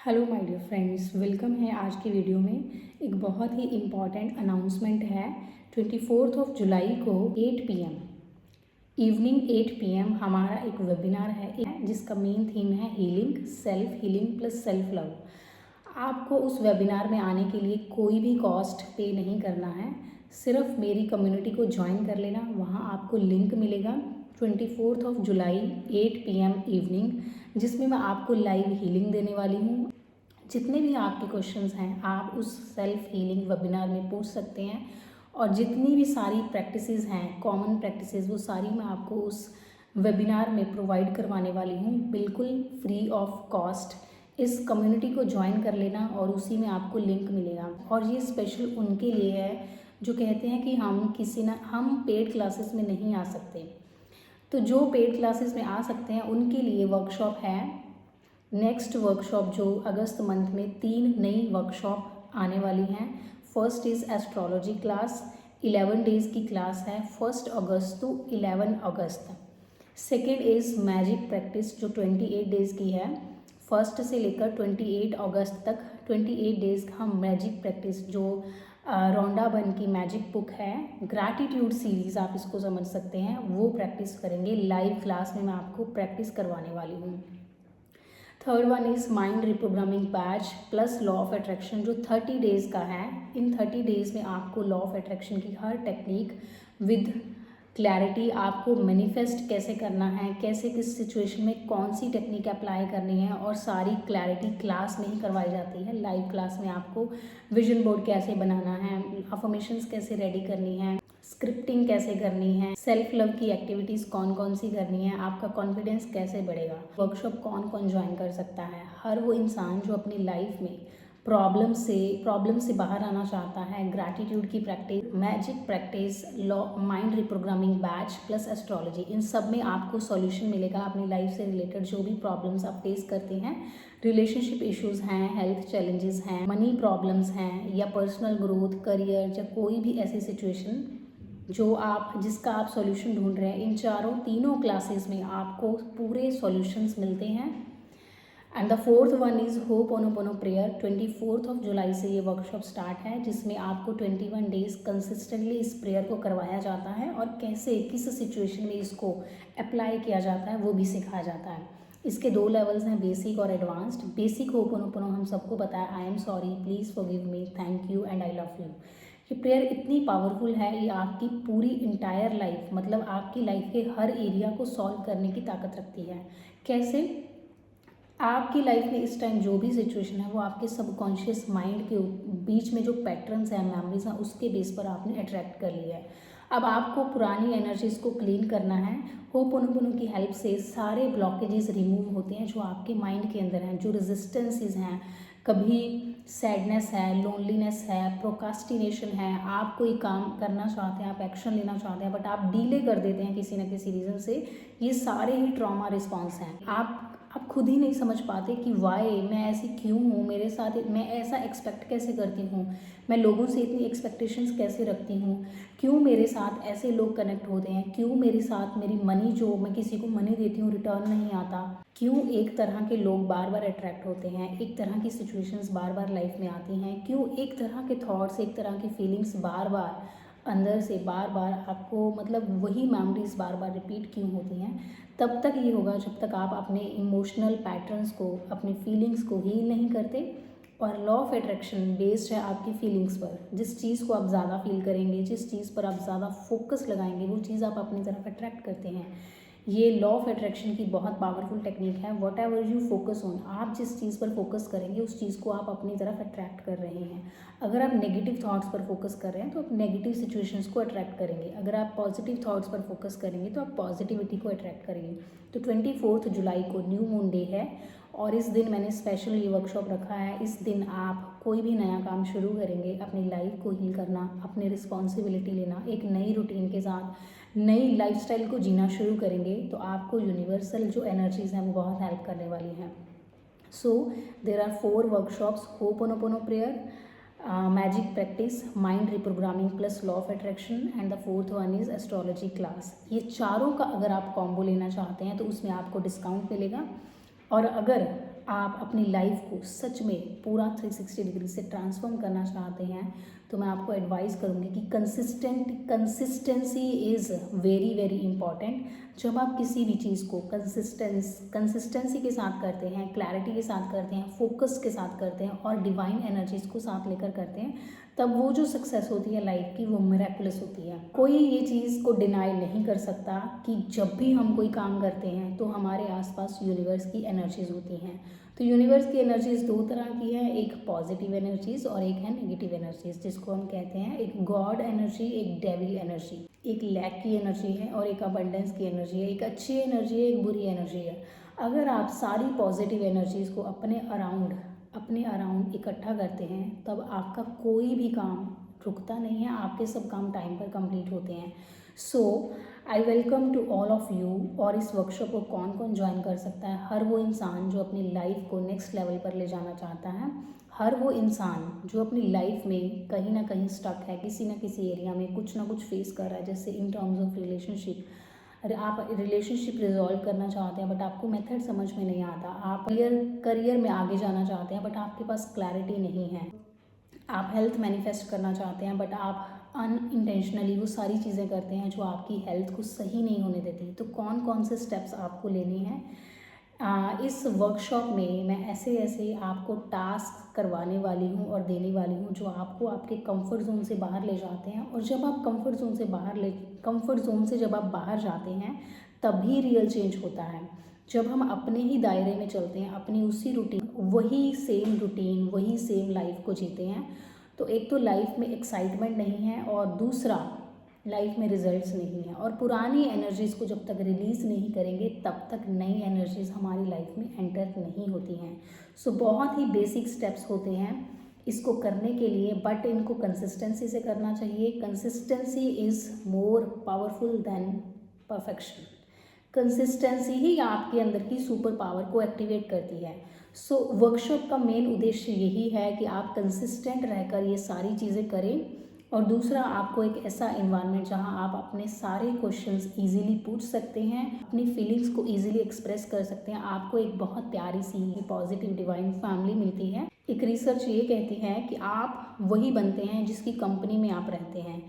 Hello my dear friends, welcome है आज की वीडियो में। एक बहुत ही इम्पॉर्टेंट अनाउंसमेंट है। 24 जुलाई को 8 PM इवनिंग 8 PM हमारा एक वेबिनार है जिसका मेन थीम है healing, self healing plus self love. आपको उस वेबिनार में आने के लिए कोई भी कॉस्ट पे नहीं करना है, सिर्फ मेरी कम्युनिटी को ज्वाइन कर लेना। वहाँ आपको लिंक मिलेगा 24 जुलाई 8 PM इवनिंग, जिसमें मैं आपको लाइव हीलिंग देने वाली हूँ। जितने भी आपके क्वेश्चंस हैं आप उस सेल्फ हीलिंग वेबिनार में पूछ सकते हैं, और जितनी भी सारी प्रैक्टिसेस हैं, कॉमन प्रैक्टिसेस, वो सारी मैं आपको उस वेबिनार में प्रोवाइड करवाने वाली हूँ, बिल्कुल फ्री ऑफ कॉस्ट। इस कम्युनिटी को ज्वाइन कर लेना और उसी में आपको लिंक मिलेगा। और ये स्पेशल उनके लिए है जो कहते हैं कि हम पेड क्लासेस में नहीं आ सकते। तो जो पेड क्लासेस में आ सकते हैं उनके लिए वर्कशॉप है। नेक्स्ट वर्कशॉप जो अगस्त मंथ में 3 नई वर्कशॉप आने वाली हैं। First is astrology class, 11 days की क्लास है, 1 अगस्त टू 11 अगस्त। सेकेंड इज़ मैजिक प्रैक्टिस जो 28 डेज़ की है, 1 से लेकर 28 अगस्त तक। 28 डेज़ का मैजिक प्रैक्टिस जो रोंडा बन की मैजिक बुक है, ग्रैटिट्यूड सीरीज़ आप इसको समझ सकते हैं, वो प्रैक्टिस करेंगे। लाइव क्लास में मैं आपको प्रैक्टिस करवाने वाली हूँ। Third one is mind reprogramming batch plus law of attraction जो 30 डेज़ का है। इन 30 डेज़ में आपको लॉ ऑफ अट्रैक्शन की हर टेक्निक विद क्लैरिटी, आपको मैनिफेस्ट कैसे करना है, कैसे किस सिचुएशन में कौन सी टेक्निक अप्लाई करनी है, और सारी क्लैरिटी क्लास में ही करवाई जाती है। लाइव क्लास में आपको विजन बोर्ड कैसे बनाना है, अफर्मेशंस कैसे रेडी करनी है, स्क्रिप्टिंग कैसे करनी है, सेल्फ लव की एक्टिविटीज़ कौन कौन सी करनी है, आपका कॉन्फिडेंस कैसे बढ़ेगा। वर्कशॉप कौन कौन ज्वाइन कर सकता है? हर वो इंसान जो अपनी लाइफ में प्रॉब्लम से बाहर आना चाहता है। ग्रैटिट्यूड की practice, magic practice, law, mind reprogramming batch plus astrology, इन सब में आपको सॉल्यूशन मिलेगा अपनी लाइफ से रिलेटेड जो भी प्रॉब्लम्स आप फेस करते हैं। रिलेशनशिप इश्यूज़ हैं, हेल्थ चैलेंजेस हैं, मनी प्रॉब्लम्स हैं, या पर्सनल ग्रोथ, करियर, या कोई भी ऐसी सिचुएशन जिसका आप सॉल्यूशन ढूंढ रहे हैं, इन तीनों क्लासेस में आपको पूरे सॉल्यूशंस मिलते हैं। And the fourth one is ho'oponopono prayer. 24 जुलाई से ये वर्कशॉप स्टार्ट है, जिसमें आपको 21 डेज कंसिस्टेंटली इस प्रेयर को करवाया जाता है, और कैसे किस सिचुएशन में इसको अप्लाई किया जाता है वो भी सिखाया जाता है। इसके 2 लेवल्स हैं, बेसिक और एडवांस्ड। बेसिक होपोनोपोनो हम सबको पता है, I am sorry, please forgive me, thank you and I love you. ये प्रेयर इतनी पावरफुल है, ये आपकी पूरी इंटायर लाइफ, मतलब आपकी लाइफ के हर एरिया को सॉल्व करने की ताकत रखती है। कैसे? आपकी लाइफ में इस टाइम जो भी सिचुएशन है वो आपके सबकॉन्शियस माइंड के बीच में जो पैटर्न्स हैं, मेमोरीज हैं, उसके बेस पर आपने अट्रैक्ट कर लिया है। अब आपको पुरानी एनर्जीज को क्लीन करना है। होपोनोपोनो की हेल्प से सारे ब्लॉकेजेस रिमूव होते हैं जो आपके माइंड के अंदर हैं, जो रेजिस्टेंसेस हैं। कभी सैडनेस है, लोनलीनेस है, प्रोकास्टिनेशन है, आप कोई काम करना चाहते हैं, आप एक्शन लेना चाहते हैं, बट आप डीले कर देते हैं किसी न किसी रीज़न से। ये सारे ही ट्रॉमा रिस्पॉन्स हैं। आप खुद ही नहीं समझ पाते कि वाई मैं ऐसी क्यों हूँ, मेरे साथ मैं ऐसा एक्सपेक्ट कैसे करती हूँ, मैं लोगों से इतनी एक्सपेक्टेशंस कैसे रखती हूँ, क्यों मेरे साथ ऐसे लोग कनेक्ट होते हैं, क्यों मेरे साथ मेरी मनी, जो मैं किसी को मनी देती हूँ, रिटर्न नहीं आता, क्यों एक तरह के लोग बार बार अट्रैक्ट होते हैं, एक तरह की सिचुएशंस बार बार लाइफ में आती हैं, क्यों एक तरह के थॉट्स, एक तरह की फीलिंग्स बार बार अंदर से बार बार आपको, मतलब वही मेमोरीज बार बार रिपीट क्यों होती हैं। तब तक ये होगा जब तक आप अपने इमोशनल पैटर्न्स को, अपनी फीलिंग्स को हील नहीं करते। और लॉ ऑफ अट्रैक्शन बेस्ड है आपकी फीलिंग्स पर। जिस चीज़ को आप ज़्यादा फील करेंगे, जिस चीज़ पर आप ज़्यादा फोकस लगाएंगे, वो चीज़ आप अपनी तरफ अट्रैक्ट करते हैं। ये लॉ ऑफ अट्रैक्शन की बहुत पावरफुल टेक्निक है। What ever you focus on, आप जिस चीज़ पर फोकस करेंगे उस चीज़ को आप अपनी तरफ अट्रैक्ट कर रहे हैं। अगर आप नेगेटिव थॉट्स पर फोकस कर रहे हैं तो आप नेगेटिव सिचुएशंस को अट्रैक्ट करेंगे। अगर आप पॉजिटिव थॉट्स पर फोकस करेंगे तो आप पॉजिटिविटी को अट्रैक्ट करेंगे। तो 24 जुलाई को न्यू मून डे है, और इस दिन मैंने स्पेशल ये वर्कशॉप रखा है। इस दिन आप कोई भी नया काम शुरू करेंगे, अपनी लाइफ को हील करना, अपनी रिस्पॉन्सिबिलिटी लेना, एक नई रूटीन के साथ नई लाइफस्टाइल को जीना शुरू करेंगे, तो आपको यूनिवर्सल जो एनर्जीज़ हैं वो बहुत हेल्प करने वाली हैं। So there are 4 workshops: Ho'oponopono prayer, magic practice, mind reprogramming plus law of attraction, and the fourth one is astrology class. ये चारों का अगर आप कॉम्बो लेना चाहते हैं तो उसमें आपको डिस्काउंट मिलेगा। और अगर आप अपनी लाइफ को सच में पूरा 360 डिग्री से ट्रांसफॉर्म करना चाहते हैं तो मैं आपको एडवाइस करूँगी कि consistency is very very important. जब आप किसी भी चीज़ को कंसिस्टेंसी के साथ करते हैं, क्लैरिटी के साथ करते हैं, फोकस के साथ करते हैं और डिवाइन एनर्जीज को साथ लेकर करते हैं, तब वो जो सक्सेस होती है लाइफ की वो मिरेकुलस होती है। कोई ये चीज़ को डिनाई नहीं कर सकता कि जब भी हम कोई काम करते हैं तो हमारे आसपास यूनिवर्स की एनर्जीज होती हैं। तो यूनिवर्स की एनर्जीज दो तरह की है, एक पॉजिटिव एनर्जीज और एक है नेगेटिव एनर्जीज, जिसको हम कहते हैं एक गॉड एनर्जी, एक डेविल एनर्जी। एक लैक की एनर्जी है और एक अबंडेंस की एनर्जी है, एक अच्छी एनर्जी है, एक बुरी एनर्जी है। अगर आप सारी पॉजिटिव एनर्जीज को अपने अराउंड इकट्ठा करते हैं तब आपका कोई भी काम रुकता नहीं है, आपके सब काम टाइम पर कंप्लीट होते हैं। So I welcome to all of you. और इस वर्कशॉप को कौन कौन ज्वाइन कर सकता है? हर वो इंसान जो अपनी लाइफ को नेक्स्ट लेवल पर ले जाना चाहता है, हर वो इंसान जो अपनी लाइफ में कहीं ना कहीं स्टक है, किसी ना किसी एरिया में कुछ ना कुछ फेस कर रहा है, जैसे इन टर्म्स ऑफ रिलेशनशिप। अरे आप रिलेशनशिप रिजॉल्व करना चाहते हैं बट आपको मेथड समझ में नहीं आता, आप करियर में आगे जाना चाहते हैं बट आपके पास क्लैरिटी नहीं है, आप हेल्थ मैनिफेस्ट करना चाहते हैं बट आप अनइंटेंशनली वो सारी चीज़ें करते हैं जो आपकी हेल्थ को सही नहीं होने देती। तो कौन कौन से स्टेप्स आपको लेने हैं इस वर्कशॉप में मैं ऐसे आपको टास्क करवाने वाली हूँ और देने वाली हूँ जो आपको आपके कंफर्ट जोन से बाहर ले जाते हैं। और जब आप कंफर्ट जोन से जब आप बाहर जाते हैं तभी रियल चेंज होता है। जब हम अपने ही दायरे में चलते हैं, अपनी उसी वही सेम लाइफ को जीते हैं, तो एक तो लाइफ में एक्साइटमेंट नहीं है और दूसरा लाइफ में रिजल्ट्स नहीं है। और पुरानी एनर्जीज़ को जब तक रिलीज़ नहीं करेंगे तब तक नई एनर्जीज़ हमारी लाइफ में एंटर नहीं होती हैं। सो बहुत ही बेसिक स्टेप्स होते हैं इसको करने के लिए, बट इनको कंसिस्टेंसी से करना चाहिए। Consistency is more powerful than perfection. Consistency ही आपके अंदर की सुपर पावर को एक्टिवेट करती है। सो वर्कशॉप का मेन उद्देश्य यही है कि आप कंसिस्टेंट रहकर ये सारी चीज़ें करें। और दूसरा, आपको एक ऐसा एनवायरनमेंट जहां आप अपने सारे क्वेश्चंस इजीली पूछ सकते हैं, अपनी फीलिंग्स को इजीली एक्सप्रेस कर सकते हैं। आपको एक बहुत प्यारी सी पॉजिटिव डिवाइन फैमिली मिलती है। एक रिसर्च ये कहती है कि आप वही बनते हैं जिसकी कंपनी में आप रहते हैं,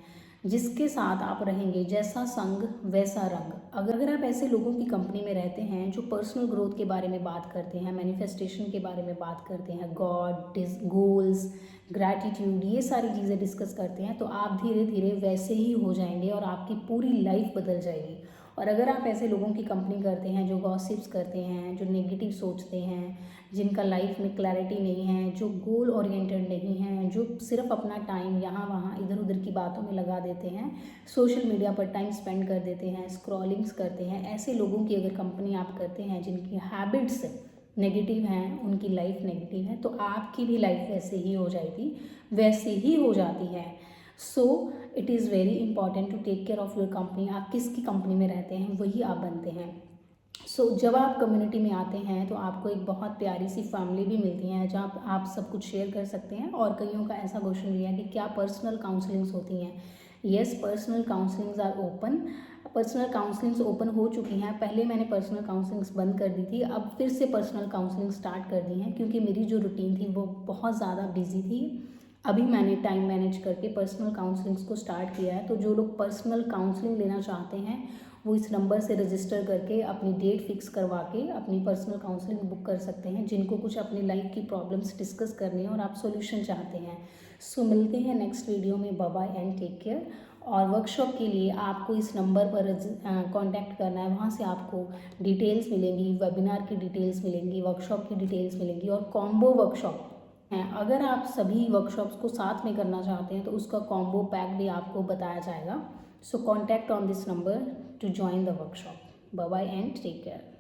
जिसके साथ आप रहेंगे, जैसा संग वैसा रंग। अगर आप ऐसे लोगों की कंपनी में रहते हैं जो पर्सनल ग्रोथ के बारे में बात करते हैं, मैनिफेस्टेशन के बारे में बात करते हैं, गॉड, गोल्स, ग्रैटिट्यूड, ये सारी चीज़ें डिस्कस करते हैं, तो आप धीरे धीरे वैसे ही हो जाएंगे और आपकी पूरी लाइफ बदल जाएगी। और अगर आप ऐसे लोगों की कंपनी करते हैं जो गॉसिप्स करते हैं, जो नेगेटिव सोचते हैं, जिनका लाइफ में क्लैरिटी नहीं है, जो गोल ओरिएंटेड नहीं है, जो सिर्फ अपना टाइम यहाँ वहाँ इधर उधर की बातों में लगा देते हैं, सोशल मीडिया पर टाइम स्पेंड कर देते हैं, स्क्रॉलिंग्स करते हैं, ऐसे लोगों की अगर कंपनी आप करते हैं जिनकी हैबिट्स नेगेटिव हैं, उनकी लाइफ नेगेटिव है, तो आपकी भी लाइफ वैसे ही हो जाएगी, वैसे ही हो जाती है। So it is very important to take care of your company. आप किसकी कंपनी में रहते हैं वही आप बनते हैं। सो जब आप कम्युनिटी में आते हैं तो आपको एक बहुत प्यारी सी फैमिली भी मिलती है जहाँ आप सब कुछ शेयर कर सकते हैं। और कईयों का ऐसा क्वेश्चन भी है कि क्या पर्सनल काउंसलिंग्स होती हैं? Yes, personal counsellings are open. Personal counsellings open हो चुकी हैं। पहले मैंने पर्सनल काउंसलिंग्स बंद कर दी थी, अब फिर से पर्सनल काउंसलिंग स्टार्ट कर दी हैं क्योंकि मेरी जो रूटीन थी वो बहुत ज़्यादा बिजी थी। अभी मैंने टाइम मैनेज करके पर्सनल काउंसलिंग्स को स्टार्ट किया है। तो जो लोग पर्सनल काउंसलिंग लेना चाहते हैं वो इस नंबर से रजिस्टर करके अपनी डेट फिक्स करवा के अपनी पर्सनल काउंसलिंग बुक कर सकते हैं, जिनको कुछ अपनी लाइफ की प्रॉब्लम्स डिस्कस करनी है और आप सॉल्यूशन चाहते हैं। सो मिलते हैं नेक्स्ट वीडियो में। Bye bye and take care. और वर्कशॉप के लिए आपको इस नंबर पर कांटेक्ट करना है, वहाँ से आपको डिटेल्स मिलेंगी, वेबिनार की डिटेल्स मिलेंगी, वर्कशॉप की डिटेल्स मिलेंगी और कॉम्बो वर्कशॉप हैं। अगर आप सभी वर्कशॉप्स को साथ में करना चाहते हैं तो उसका कॉम्बो पैक भी आपको बताया जाएगा। So contact on this number to join the workshop. Bye bye and take care.